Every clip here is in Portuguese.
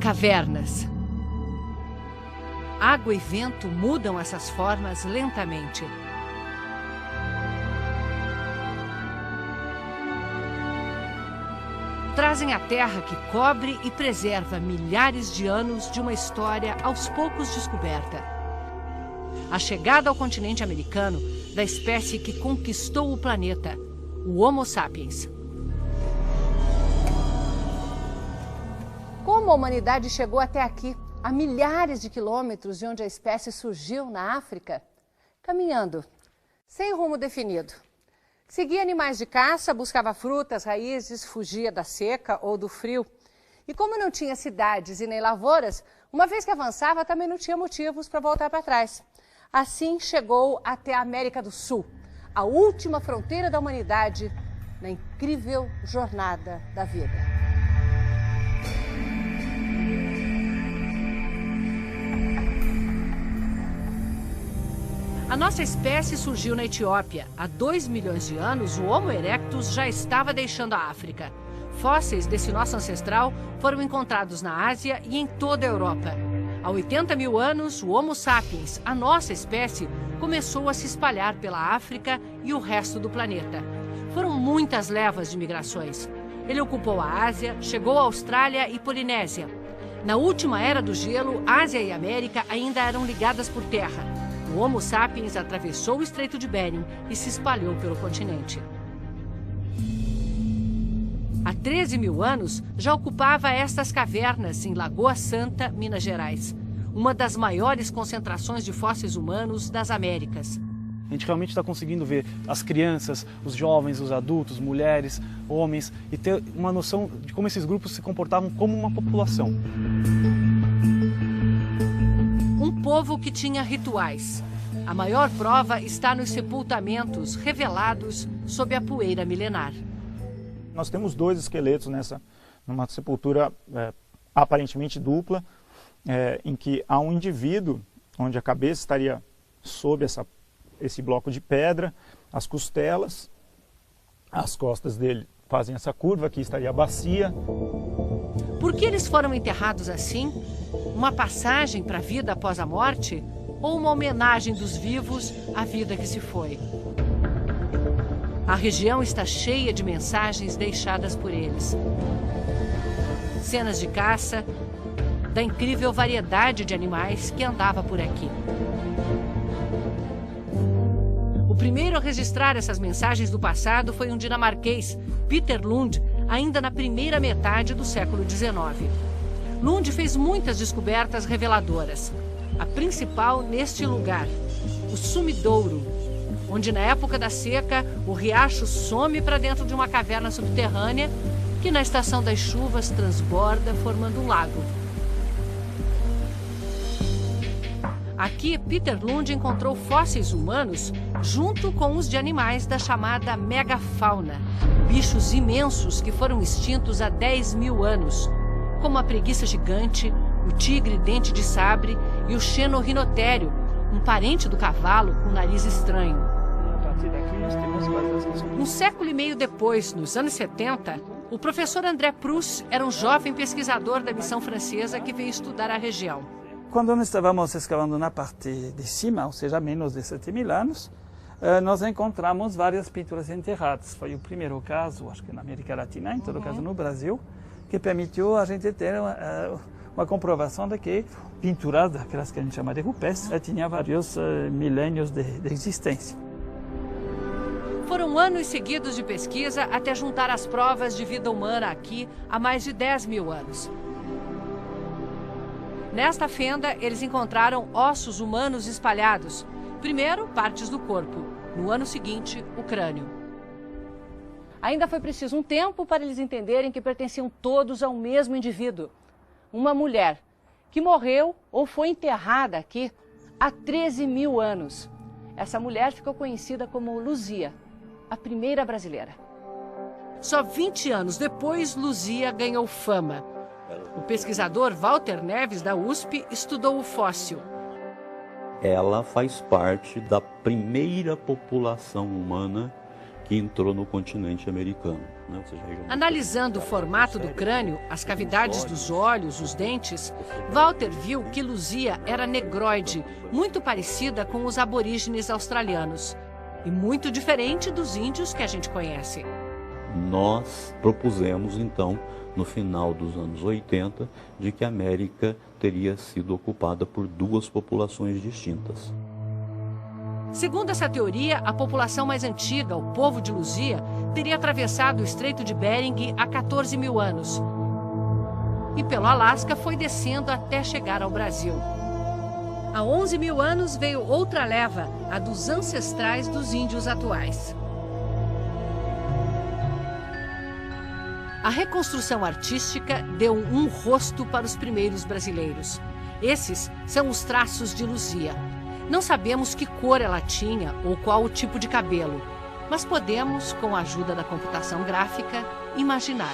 Cavernas. Água e vento mudam essas formas lentamente. Trazem a terra que cobre e preserva milhares de anos de uma história aos poucos descoberta. A chegada ao continente americano da espécie que conquistou o planeta, o Homo sapiens. Como a humanidade chegou até aqui, a milhares de quilômetros de onde a espécie surgiu na África? Caminhando, sem rumo definido. Seguia animais de caça, buscava frutas, raízes, fugia da seca ou do frio. E como não tinha cidades e nem lavouras, uma vez que avançava, também não tinha motivos para voltar para trás. Assim chegou até a América do Sul, a última fronteira da humanidade, na incrível jornada da vida. A nossa espécie surgiu na Etiópia. Há 2 milhões de anos, o Homo erectus já estava deixando a África. Fósseis desse nosso ancestral foram encontrados na Ásia e em toda a Europa. Há 80 mil anos, o Homo sapiens, a nossa espécie, começou a se espalhar pela África e o resto do planeta. Foram muitas levas de migrações. Ele ocupou a Ásia, chegou à Austrália e Polinésia. Na última era do gelo, Ásia e América ainda eram ligadas por terra. O Homo sapiens atravessou o Estreito de Bering e se espalhou pelo continente. Há 13 mil anos, já ocupava estas cavernas em Lagoa Santa, Minas Gerais, uma das maiores concentrações de fósseis humanos das Américas. A gente realmente está conseguindo ver as crianças, os jovens, os adultos, mulheres, homens, e ter uma noção de como esses grupos se comportavam como uma população. Um povo que tinha rituais. A maior prova está nos sepultamentos revelados sob a poeira milenar. Nós temos 2 esqueletos numa sepultura aparentemente dupla, em que há um indivíduo onde a cabeça estaria sob esse bloco de pedra, as costelas, as costas dele fazem essa curva, aqui estaria a bacia. Por que eles foram enterrados assim? Uma passagem para a vida após a morte? Ou uma homenagem dos vivos à vida que se foi? A região está cheia de mensagens deixadas por eles. Cenas de caça, da incrível variedade de animais que andava por aqui. O primeiro a registrar essas mensagens do passado foi um dinamarquês, Peter Lund, ainda na primeira metade do século XIX. Lund fez muitas descobertas reveladoras. A principal neste lugar, o Sumidouro, onde na época da seca o riacho some para dentro de uma caverna subterrânea que na estação das chuvas transborda formando um lago. Aqui, Peter Lund encontrou fósseis humanos junto com os de animais da chamada megafauna, bichos imensos que foram extintos há 10 mil anos, como a preguiça gigante, o tigre dente de sabre e o xenorrinotério, um parente do cavalo com nariz estranho. Um século e meio depois, nos anos 70, o professor André Proust era um jovem pesquisador da missão francesa que veio estudar a região. Quando nós estávamos escavando na parte de cima, ou seja, menos de 7.000 anos, nós encontramos várias pinturas enterradas. Foi o primeiro caso, acho que na América Latina, em todo caso no Brasil, que permitiu a gente ter uma comprovação de que pinturas, daquelas que a gente chama de rupestres, tinha vários milênios de existência. Foram anos seguidos de pesquisa até juntar as provas de vida humana aqui há mais de 10 mil anos. Nesta fenda, eles encontraram ossos humanos espalhados. Primeiro, partes do corpo. No ano seguinte, o crânio. Ainda foi preciso um tempo para eles entenderem que pertenciam todos ao mesmo indivíduo. Uma mulher que morreu ou foi enterrada aqui há 13 mil anos. Essa mulher ficou conhecida como Luzia, a primeira brasileira. Só 20 anos depois, Luzia ganhou fama. O pesquisador Walter Neves, da USP, estudou o fóssil. Ela faz parte da primeira população humana que entrou no continente americano. Né? Ou seja, analisando o formato do crânio, as cavidades dos olhos, os dentes, Walter viu que Luzia era negroide, muito parecida com os aborígenes australianos e muito diferente dos índios que a gente conhece. Nós propusemos, então, no final dos anos 80, de que a América teria sido ocupada por duas populações distintas. Segundo essa teoria, a população mais antiga, o povo de Luzia, teria atravessado o Estreito de Bering há 14 mil anos. E pelo Alasca foi descendo até chegar ao Brasil. Há 11 mil anos veio outra leva, a dos ancestrais dos índios atuais. A reconstrução artística deu um rosto para os primeiros brasileiros. Esses são os traços de Luzia. Não sabemos que cor ela tinha ou qual o tipo de cabelo, mas podemos, com a ajuda da computação gráfica, imaginar.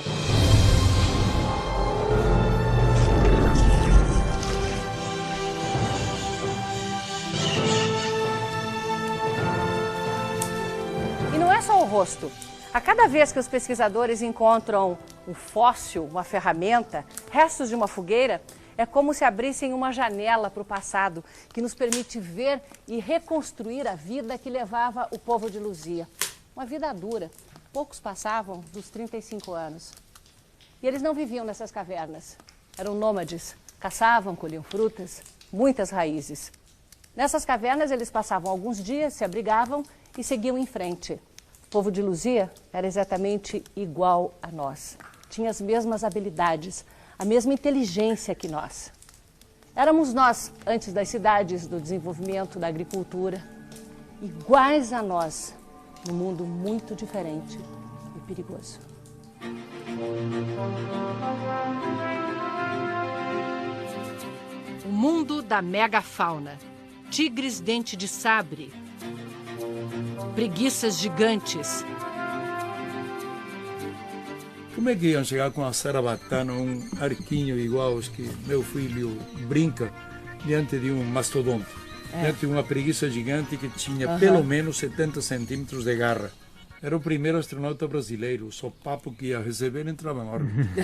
E não é só o rosto. A cada vez que os pesquisadores encontram um fóssil, uma ferramenta, restos de uma fogueira, é como se abrissem uma janela para o passado, que nos permite ver e reconstruir a vida que levava o povo de Luzia. Uma vida dura. Poucos passavam dos 35 anos. E eles não viviam nessas cavernas. Eram nômades. Caçavam, colhiam frutas, muitas raízes. Nessas cavernas eles passavam alguns dias, se abrigavam e seguiam em frente. O povo de Luzia era exatamente igual a nós. Tinha as mesmas habilidades, a mesma inteligência que nós. Éramos nós, antes das cidades, do desenvolvimento, da agricultura, iguais a nós, num mundo muito diferente e perigoso. O mundo da megafauna. Tigres dente de sabre. Preguiças gigantes. Como é que iam chegar com a sarabatana, um arquinho igual aos que meu filho brinca, diante de um mastodonte? Diante de uma preguiça gigante que tinha pelo menos 70 centímetros de garra. Era o primeiro astronauta brasileiro, o sopapo que ia receber entrava em órbita.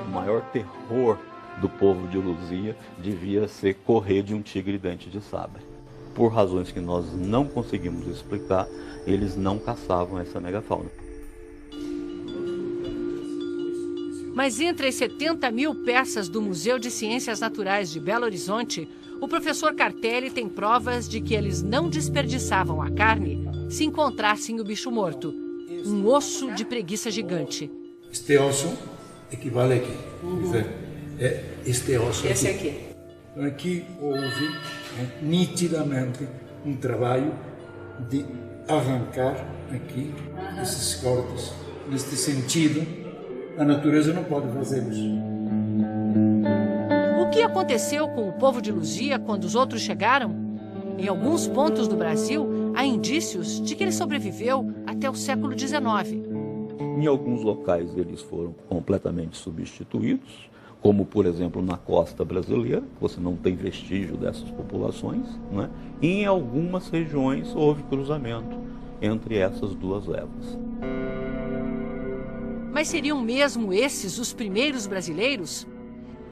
O maior terror do povo de Luzia devia ser correr de um tigre dente de sabre. Por razões que nós não conseguimos explicar, eles não caçavam essa megafauna. Mas entre as 70 mil peças do Museu de Ciências Naturais de Belo Horizonte, o professor Cartelli tem provas de que eles não desperdiçavam a carne se encontrassem o bicho morto, um osso de preguiça gigante. Este osso equivale aqui. É este osso Esse aqui. Aqui houve nitidamente um trabalho de arrancar aqui esses cortes. Neste sentido, a natureza não pode fazer isso. O que aconteceu com o povo de Luzia quando os outros chegaram? Em alguns pontos do Brasil, há indícios de que ele sobreviveu até o século XIX. Em alguns locais eles foram completamente substituídos, como por exemplo na costa brasileira, você não tem vestígio dessas populações, né? E em algumas regiões houve cruzamento entre essas duas levas. Mas seriam mesmo esses os primeiros brasileiros?